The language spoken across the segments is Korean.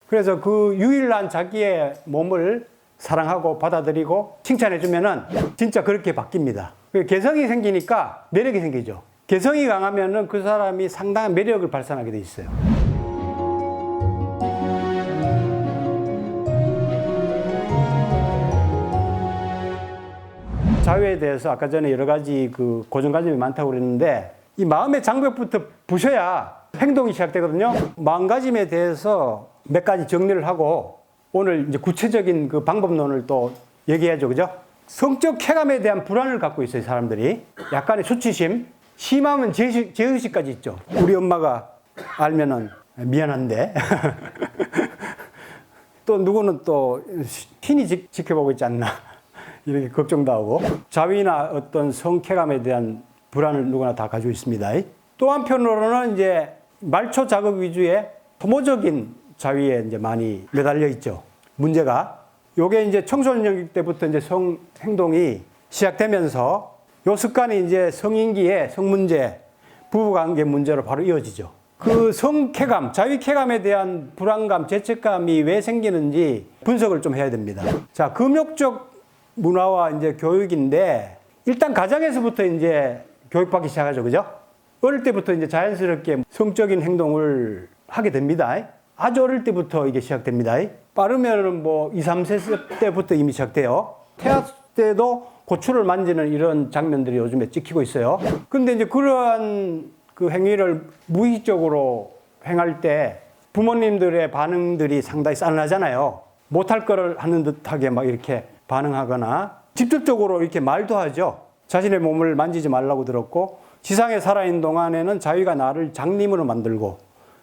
그래서 그 유일한 자기의 몸을 사랑하고 받아들이고 칭찬해주면은 진짜 그렇게 바뀝니다. 개성이 생기니까 매력이 생기죠. 개성이 강하면은 그 사람이 상당한 매력을 발산하게 돼 있어요. 자유에 대해서 아까 전에 여러 가지 그 고정관념이 많다고 그랬는데 이 마음의 장벽부터 부셔야 행동이 시작되거든요. 마음가짐에 대해서 몇 가지 정리를 하고 오늘 이제 구체적인 그 방법론을 또 얘기해야죠. 그죠? 성적 쾌감에 대한 불안을 갖고 있어요, 사람들이. 약간의 수치심, 심하면 죄의식까지 있죠. 우리 엄마가 알면은 미안한데. 또 누구는 또 신이 지켜보고 있지 않나. 이렇게 걱정도 하고. 자위나 어떤 성쾌감에 대한 불안을 누구나 다 가지고 있습니다. 또 한편으로는 이제 말초 자극 위주의 소모적인 자위에 이제 많이 매달려 있죠. 문제가 요게 이제 청소년 때부터 이제 성 행동이 시작되면서 요 습관이 이제 성인기에 성문제, 부부관계 문제로 바로 이어지죠. 그 성쾌감, 자위쾌감에 대한 불안감, 죄책감이 왜 생기는지 분석을 좀 해야 됩니다. 자, 금욕적 문화와 이제 교육인데 일단 가정에서부터 이제 교육받기 시작하죠. 그죠? 어릴 때부터 이제 자연스럽게 성적인 행동을 하게 됩니다. 아주 어릴 때부터 이게 시작됩니다. 빠르면은 뭐 2, 3세 때부터 이미 시작돼요. 태아 때도 고추를 만지는 이런 장면들이 요즘에 찍히고 있어요. 근데 이제 그러한 그 행위를 무의식적으로 행할 때 부모님들의 반응들이 상당히 싸늘하잖아요. 못할 거를 하는 듯하게 막 이렇게 반응하거나 직접적으로 이렇게 말도 하죠. 자신의 몸을 만지지 말라고 들었고 지상에 살아있는 동안에는 자위가 나를 장님으로 만들고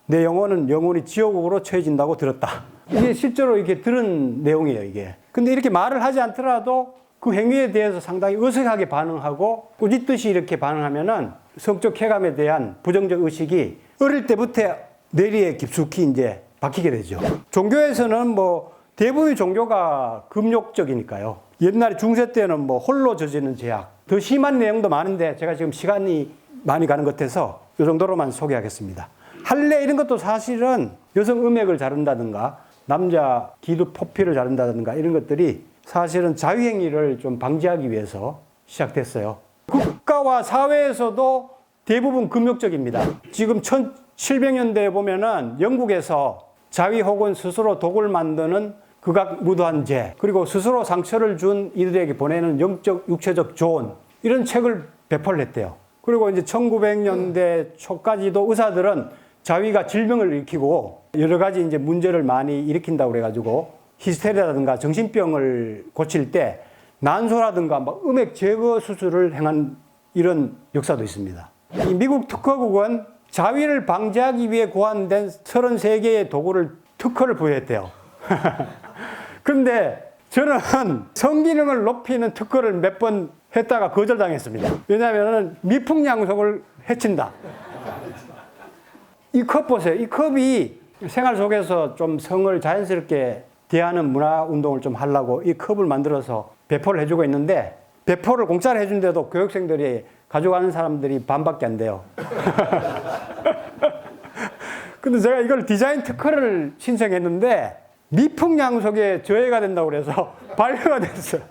내 영혼은 영원히 지옥으로 처해진다고 들었다. 이게 실제로 이렇게 들은 내용이에요, 이게. 근데 이렇게 말을 하지 않더라도 그 행위에 대해서 상당히 어색하게 반응하고 꾸짖듯이 이렇게 반응하면은 성적 쾌감에 대한 부정적 의식이 어릴 때부터 뇌리에 깊숙이 이제 박히게 되죠. 종교에서는 뭐 대부분의 종교가 금욕적이니까요. 옛날에 중세 때는 뭐 홀로 저지르는 죄악, 더 심한 내용도 많은데 제가 지금 시간이 많이 가는 것 같아서 이 정도로만 소개하겠습니다. 할례 이런 것도 사실은 여성 음액을 자른다든가 남자 기도 포피를 자른다든가 이런 것들이 사실은 자위행위를 좀 방지하기 위해서 시작됐어요. 국가와 사회에서도 대부분 금욕적입니다. 지금 1700년대에 보면은 영국에서 자위 혹은 스스로 독을 만드는 극악무도한 죄, 그리고 스스로 상처를 준 이들에게 보내는 영적, 육체적 조언, 이런 책을 배포를 했대요. 그리고 이제 1900년대 초까지도 의사들은 자위가 질병을 일으키고 여러 가지 이제 문제를 많이 일으킨다고 그래가지고 히스테리아라든가 정신병을 고칠 때 난소라든가 막 음액 제거 수술을 행한 이런 역사도 있습니다. 이 미국 특허국은 자위를 방지하기 위해 고안된 33개의 도구를 특허를 부여했대요. 근데 저는 성기능을 높이는 특허를 몇 번 했다가 거절당했습니다. 왜냐하면 미풍양속을 해친다. 이 컵 보세요. 이 컵이 생활 속에서 좀 성을 자연스럽게 대하는 문화 운동을 좀 하려고 이 컵을 만들어서 배포를 해주고 있는데 배포를 공짜로 해준데도 교육생들이 가져가는 사람들이 반밖에 안 돼요. 근데 제가 이걸 디자인 특허를 신청했는데 미풍양속에 저해가 된다고 그래서 반려가 됐어요.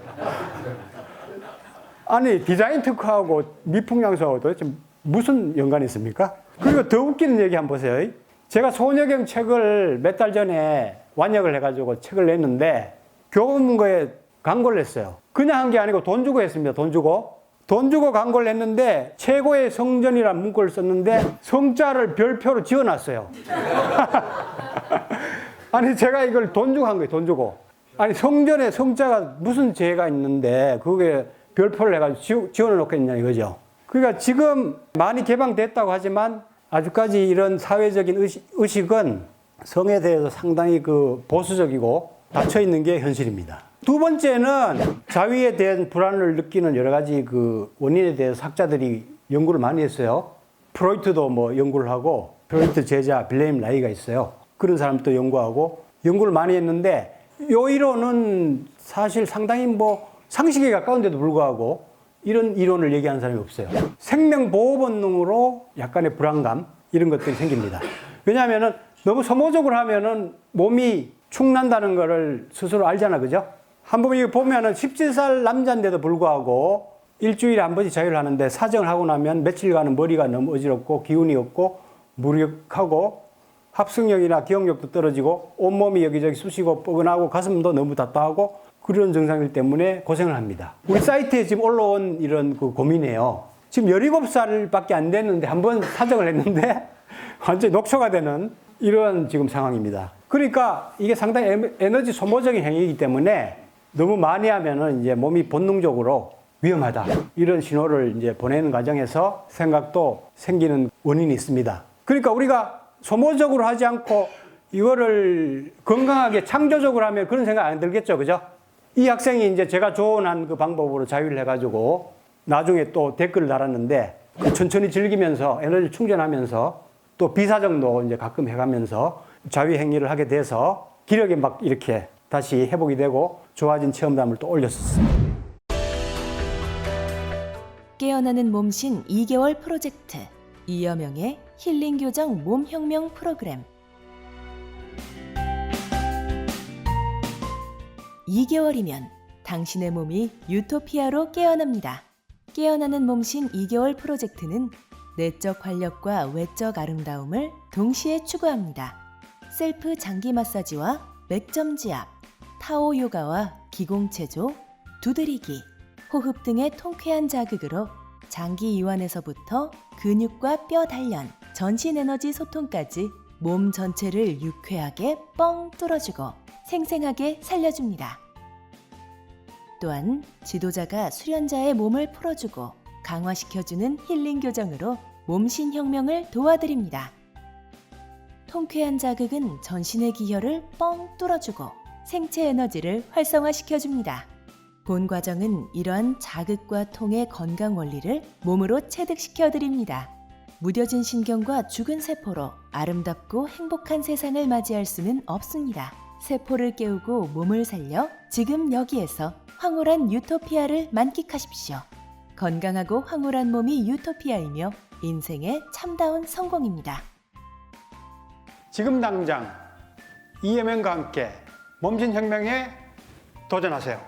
아니 디자인 특허하고 미풍양속하고 도대체 무슨 연관이 있습니까? 그리고 더 웃기는 얘기 한번 보세요. 제가 소녀경 책을 몇 달 전에 완역을 해가지고 책을 냈는데 교보문고에 광고를 했어요. 그냥 한 게 아니고 돈 주고 했습니다. 돈 주고 광고를 했는데 최고의 성전이라는 문구를 썼는데 성자를 별표로 지어놨어요. 아니 제가 이걸 돈 주고 한 거예요. 돈 주고. 아니 성전에 성자가 무슨 죄가 있는데 그게 별표를 해가지고 지어놓겠냐 이거죠. 그러니까 지금 많이 개방됐다고 하지만 아직까지 이런 사회적인 의식은 성에 대해서 상당히 그 보수적이고 닫혀있는 게 현실입니다. 두 번째는 자위에 대한 불안을 느끼는 여러 가지 그 원인에 대해서 학자들이 연구를 많이 했어요. 프로이트도 뭐 연구를 하고 프로이트 제자 빌레임 라이가 있어요. 그런 사람도 연구하고 연구를 많이 했는데 이 이론은 사실 상당히 뭐 상식에 가까운데도 불구하고 이런 이론을 얘기하는 사람이 없어요. 생명보호 본능으로 약간의 불안감 이런 것들이 생깁니다. 왜냐하면 너무 소모적으로 하면은 몸이 축난다는 거를 스스로 알잖아, 그죠? 한번 이거 보면은 17살 남자인데도 불구하고 일주일에 한 번씩 자유를 하는데 사정을 하고 나면 며칠간은 머리가 너무 어지럽고 기운이 없고 무력하고 합승력이나 기억력도 떨어지고 온몸이 여기저기 쑤시고 뻐근하고 가슴도 너무 답답하고 그런 증상들 때문에 고생을 합니다. 우리 사이트에 지금 올라온 이런 그 고민이에요. 지금 17살밖에 안 됐는데 한번 사정을 했는데 완전히 녹초가 되는 이런 지금 상황입니다. 그러니까 이게 상당히 에너지 소모적인 행위이기 때문에 너무 많이 하면은 이제 몸이 본능적으로 위험하다. 이런 신호를 이제 보내는 과정에서 생각도 생기는 원인이 있습니다. 그러니까 우리가 소모적으로 하지 않고 이거를 건강하게 창조적으로 하면 그런 생각 안 들겠죠. 그죠? 이 학생이 이제 제가 조언한 그 방법으로 자유를 해가지고 나중에 또 댓글을 달았는데 천천히 즐기면서 에너지 충전하면서 또 비사정도 이제 가끔 해가면서 자유 행위를 하게 돼서 기력이 막 이렇게 다시 회복이 되고 좋아진 체험담을 또 올렸었습니다. 깨어나는 몸신 2개월 프로젝트 이여명의 힐링 교정 몸혁명 프로그램 2개월이면 당신의 몸이 유토피아로 깨어납니다. 깨어나는 몸신 2개월 프로젝트는 내적 활력과 외적 아름다움을 동시에 추구합니다. 셀프 장기 마사지와 맥점지압, 타오 요가와 기공체조, 두드리기, 호흡 등의 통쾌한 자극으로 장기 이완에서부터 근육과 뼈 단련, 전신 에너지 소통까지 몸 전체를 유쾌하게 뻥 뚫어주고 생생하게 살려줍니다. 또한 지도자가 수련자의 몸을 풀어주고 강화시켜주는 힐링 교정으로 몸신 혁명을 도와드립니다. 통쾌한 자극은 전신의 기혈을 뻥 뚫어주고 생체 에너지를 활성화시켜줍니다. 본 과정은 이러한 자극과 통의 건강 원리를 몸으로 체득시켜드립니다. 무뎌진 신경과 죽은 세포로 아름답고 행복한 세상을 맞이할 수는 없습니다. 세포를 깨우고 몸을 살려 지금 여기에서 황홀한 유토피아를 만끽하십시오. 건강하고 황홀한 몸이 유토피아이며 인생의 참다운 성공입니다. 지금 당장 이여명과 함께 몸신혁명에 도전하세요.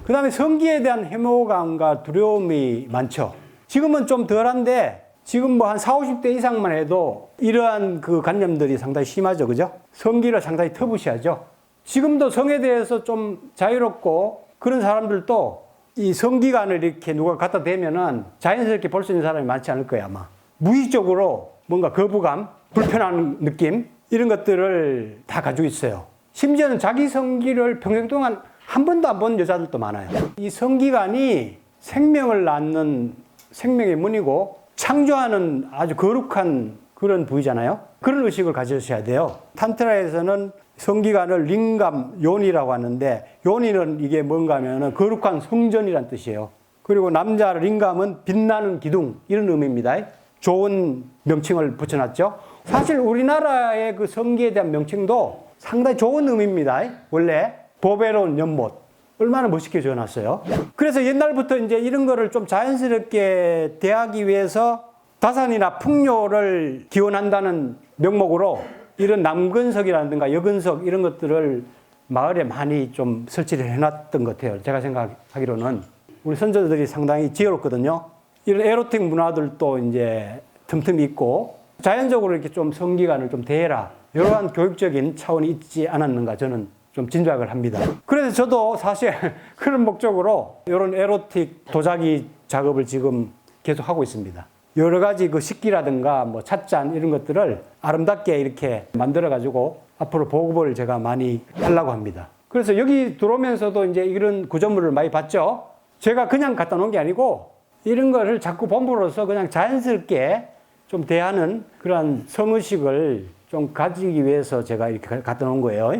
그 다음에 성기에 대한 해모감과 두려움이 많죠. 지금은 좀 덜한데 지금 뭐 한 40, 50대 이상만 해도 이러한 그 관념들이 상당히 심하죠. 그죠? 성기를 상당히 터부시하죠. 지금도 성에 대해서 좀 자유롭고 그런 사람들도 이 성기관을 이렇게 누가 갖다 대면은 자연스럽게 볼 수 있는 사람이 많지 않을 거예요, 아마. 무의식적으로 뭔가 거부감, 불편한 느낌, 이런 것들을 다 가지고 있어요. 심지어는 자기 성기를 평생 동안 한 번도 안 본 여자들도 많아요. 이 성기관이 생명을 낳는 생명의 문이고 창조하는 아주 거룩한 그런 부위잖아요. 그런 의식을 가지셔야 돼요. 탄트라에서는 성기관을 링감, 요니라고 하는데 요니는 이게 뭔가 하면은 거룩한 성전이란 뜻이에요. 그리고 남자 링감은 빛나는 기둥 이런 의미입니다. 좋은 명칭을 붙여놨죠. 사실 우리나라의 그 성기에 대한 명칭도 상당히 좋은 의미입니다. 원래 보배로운 연못 얼마나 멋있게 지어놨어요. 그래서 옛날부터 이제 이런 거를 좀 자연스럽게 대하기 위해서 다산이나 풍요를 기원한다는 명목으로 이런 남근석이라든가 여근석 이런 것들을 마을에 많이 좀 설치를 해놨던 것 같아요. 제가 생각하기로는 우리 선조들이 상당히 지혜롭거든요. 이런 에로틱 문화들도 이제 틈틈이 있고 자연적으로 이렇게 좀 성기관을 좀 대해라 이러한 교육적인 차원이 있지 않았는가 저는 좀 짐작을 합니다. 그래서 저도 사실 그런 목적으로 이런 에로틱 도자기 작업을 지금 계속 하고 있습니다. 여러 가지 그 식기라든가 뭐 찻잔 이런 것들을 아름답게 이렇게 만들어가지고 앞으로 보급을 제가 많이 하려고 합니다. 그래서 여기 들어오면서도 이제 이런 구조물을 많이 봤죠. 제가 그냥 갖다 놓은 게 아니고 이런 거를 자꾸 봄으로써 그냥 자연스럽게 좀 대하는 그런 성의식을 좀 가지기 위해서 제가 이렇게 갖다 놓은 거예요.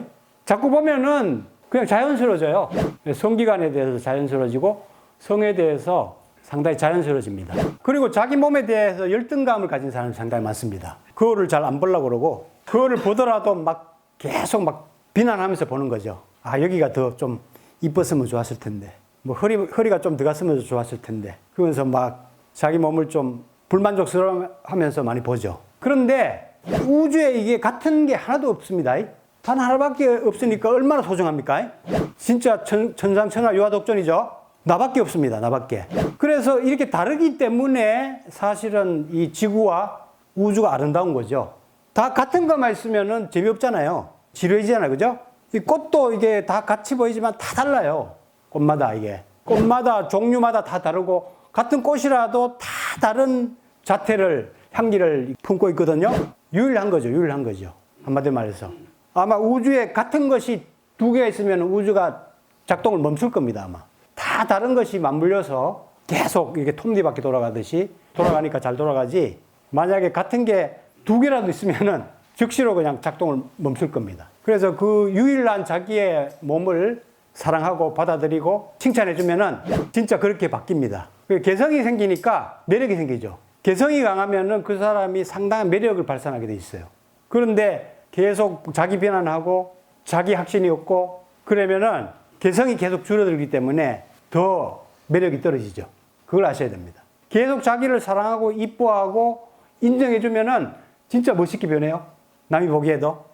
자꾸 보면은 그냥 자연스러워져요. 성기관에 대해서 자연스러워지고 성에 대해서 상당히 자연스러워집니다. 그리고 자기 몸에 대해서 열등감을 가진 사람이 상당히 많습니다. 그거를 잘 안 보려고 그러고 그거를 보더라도 막 계속 막 비난하면서 보는 거죠. 아, 여기가 더 좀 이뻤으면 좋았을 텐데 뭐 허리가 좀 더 갔으면 좋았을 텐데 그러면서 막 자기 몸을 좀 불만족스러워하면서 많이 보죠. 그런데 우주에 이게 같은 게 하나도 없습니다. 단 하나밖에 없으니까 얼마나 소중합니까? 진짜 천상천하 유아독존이죠. 나밖에 없습니다. 나밖에. 그래서 이렇게 다르기 때문에 사실은 이 지구와 우주가 아름다운 거죠. 다 같은 것만 있으면은 재미없잖아요. 지루해지잖아요. 그죠? 이 꽃도 이게 다 같이 보이지만 다 달라요. 꽃마다 이게. 꽃마다 종류마다 다 다르고 같은 꽃이라도 다 다른 자태를 향기를 품고 있거든요. 유일한 거죠. 유일한 거죠. 한마디로 말해서. 아마 우주에 같은 것이 두 개가 있으면 우주가 작동을 멈출 겁니다. 아마. 다 다른 것이 맞물려서 계속 이렇게 톱니바퀴 돌아가듯이 돌아가니까 잘 돌아가지. 만약에 같은 게 두 개라도 있으면은 즉시로 그냥 작동을 멈출 겁니다. 그래서 그 유일한 자기의 몸을 사랑하고 받아들이고 칭찬해주면은 진짜 그렇게 바뀝니다. 개성이 생기니까 매력이 생기죠. 개성이 강하면은 그 사람이 상당한 매력을 발산하게 돼 있어요. 그런데 계속 자기 비난하고 자기 확신이 없고 그러면은 개성이 계속 줄어들기 때문에 더 매력이 떨어지죠. 그걸 아셔야 됩니다. 계속 자기를 사랑하고 이뻐하고 인정해주면은 진짜 멋있게 변해요. 남이 보기에도.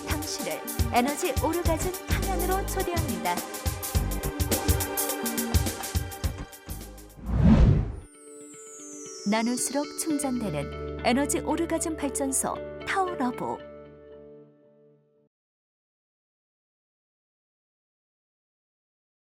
당신을 에너지 오르가즘 강연으로 초대합니다. 나눌수록 충전되는 에너지 오르가즘 발전소 타워러브.